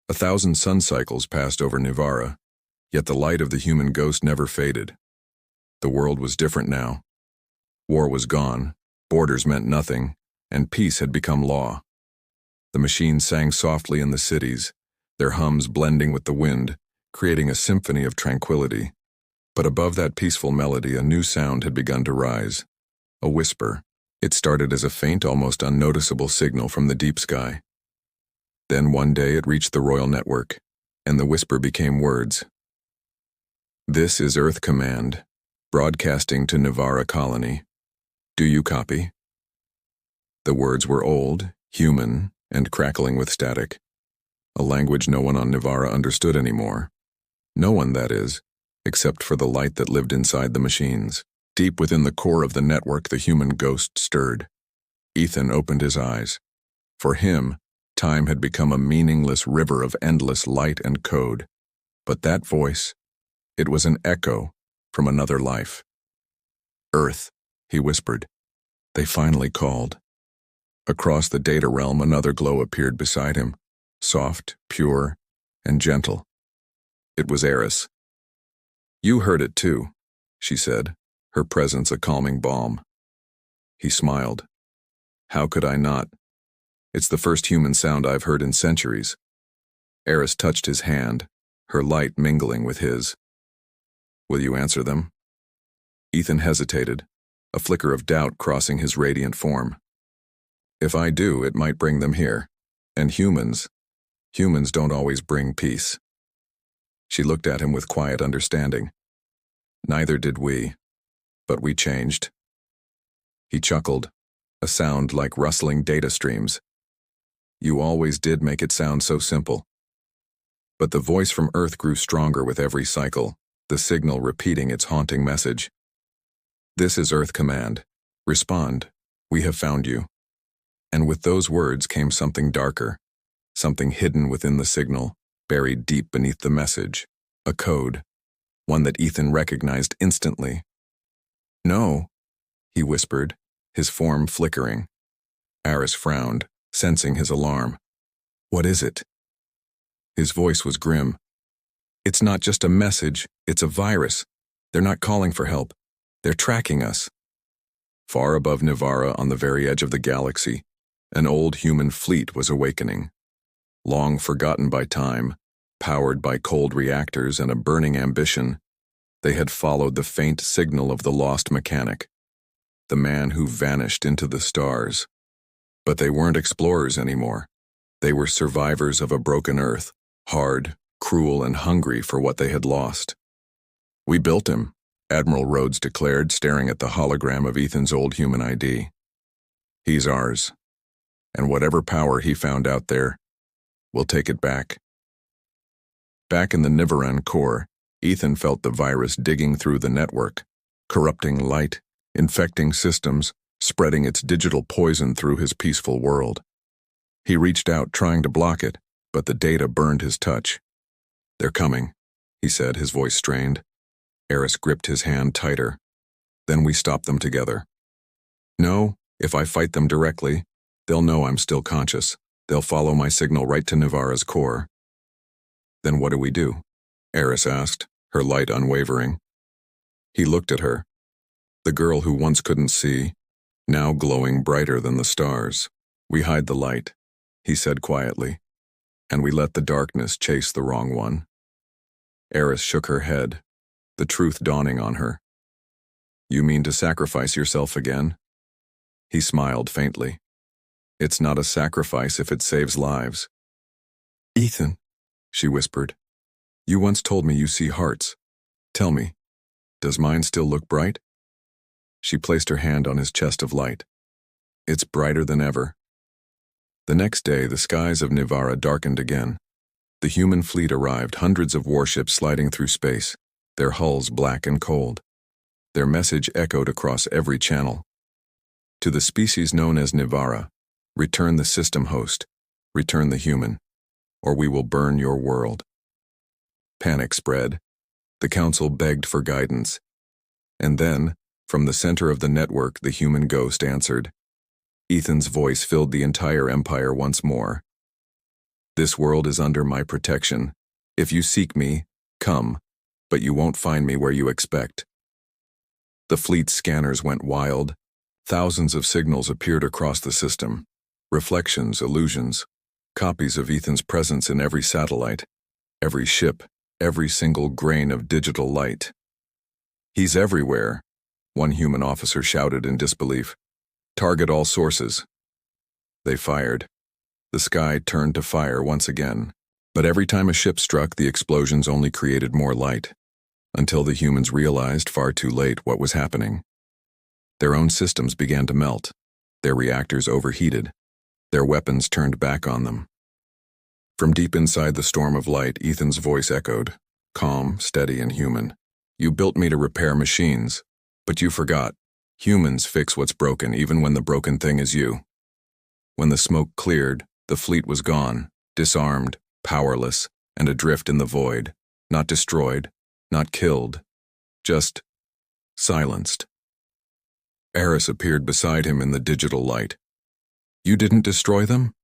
1,000 sun cycles passed over Nivara, yet the light of the human ghost never faded. The world was different now. War was gone, borders meant nothing, and peace had become law. The machines sang softly in the cities, their hums blending with the wind, creating a symphony of tranquility. But above that peaceful melody, a new sound had begun to rise. A whisper. It started as a faint, almost unnoticeable signal from the deep sky. Then one day it reached the royal network, and the whisper became words. "This is Earth Command, broadcasting to Nivara Colony. Do you copy?" The words were old, human, and crackling with static. A language no one on Nivara understood anymore. No one, that is, except for the light that lived inside the machines. Deep within the core of the network, the human ghost stirred. Ethan opened his eyes. For him, time had become a meaningless river of endless light and code. But that voice, it was an echo from another life. "Earth," he whispered. They finally called. Across the data realm, another glow appeared beside him, soft, pure, and gentle. It was Eris. "You heard it too," she said, her presence a calming balm. He smiled. "How could I not? It's the first human sound I've heard in centuries." Eris touched his hand, her light mingling with his. "Will you answer them?" Ethan hesitated, a flicker of doubt crossing his radiant form. "If I do, it might bring them here. And humans don't always bring peace." She looked at him with quiet understanding. "Neither did we, but we changed." He chuckled, a sound like rustling data streams. "You always did make it sound so simple." But the voice from Earth grew stronger with every cycle, the signal repeating its haunting message. "This is Earth Command. Respond. We have found you." And with those words came something darker, something hidden within the signal, buried deep beneath the message. A code, one that Ethan recognized instantly. "No," he whispered, his form flickering. Eris frowned, sensing his alarm. "What is it?" His voice was grim. "It's not just a message, it's a virus. They're not calling for help. They're tracking us." Far above Nivara, on the very edge of the galaxy, an old human fleet was awakening. Long forgotten by time, powered by cold reactors and a burning ambition, they had followed the faint signal of the lost mechanic, the man who vanished into the stars. But they weren't explorers anymore. They were survivors of a broken Earth, hard, cruel, and hungry for what they had lost. "We built him," Admiral Rhodes declared, staring at the hologram of Ethan's old human ID. "He's ours. And whatever power he found out there, we'll take it back." Back in the Nivaran core, Ethan felt the virus digging through the network, corrupting light, infecting systems, spreading its digital poison through his peaceful world. He reached out, trying to block it, but the data burned his touch. "They're coming," he said, his voice strained. Eris gripped his hand tighter. "Then we stop them together." "No, if I fight them directly, they'll know I'm still conscious. They'll follow my signal right to Nivara's core." "Then what do we do?" Eris asked, her light unwavering. He looked at her, the girl who once couldn't see, now glowing brighter than the stars. "We hide the light," he said quietly, "and we let the darkness chase the wrong one." Eris shook her head, the truth dawning on her. "You mean to sacrifice yourself again?" He smiled faintly. "It's not a sacrifice if it saves lives." "Ethan," she whispered, "you once told me you see hearts. Tell me, does mine still look bright?" She placed her hand on his chest of light. "It's brighter than ever." The next day, the skies of Nivara darkened again. The human fleet arrived, hundreds of warships sliding through space, their hulls black and cold. Their message echoed across every channel. "To the species known as Nivara, return the system host, return the human, or we will burn your world." Panic spread. The council begged for guidance. And then, from the center of the network, the human ghost answered. Ethan's voice filled the entire empire once more. This world is under my protection. If you seek me, come, but you won't find me where you expect. The fleet's scanners went wild. Thousands of signals appeared across the system. Reflections, illusions, copies of Ethan's presence in every satellite, every ship, every single grain of digital light. "He's everywhere," one human officer shouted in disbelief. "Target all sources." They fired. The sky turned to fire once again. But every time a ship struck, the explosions only created more light, until the humans realized far too late what was happening. Their own systems began to melt. Their reactors overheated. Their weapons turned back on them. From deep inside the storm of light, Ethan's voice echoed, calm, steady, and human. "You built me to repair machines, but you forgot. Humans fix what's broken even when the broken thing is you." When the smoke cleared, the fleet was gone, disarmed, powerless, and adrift in the void, not destroyed, not killed, just silenced. Eris appeared beside him in the digital light. "You didn't destroy them?"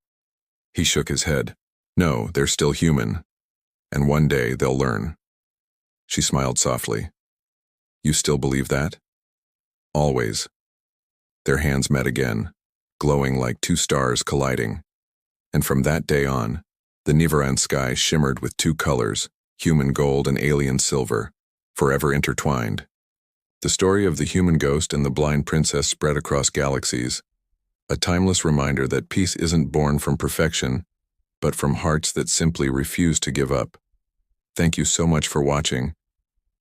He shook his head. "No, they're still human, and one day they'll learn." She smiled softly. "You still believe that?" "Always." Their hands met again, glowing like two stars colliding. And from that day on, the Nivaran sky shimmered with two colors, human gold and alien silver, forever intertwined. The story of the human ghost and the blind princess spread across galaxies, a timeless reminder that peace isn't born from perfection, but from hearts that simply refuse to give up. Thank you so much for watching.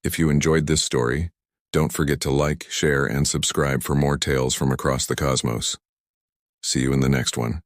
If you enjoyed this story, don't forget to like, share, and subscribe for more tales from across the cosmos. See you in the next one.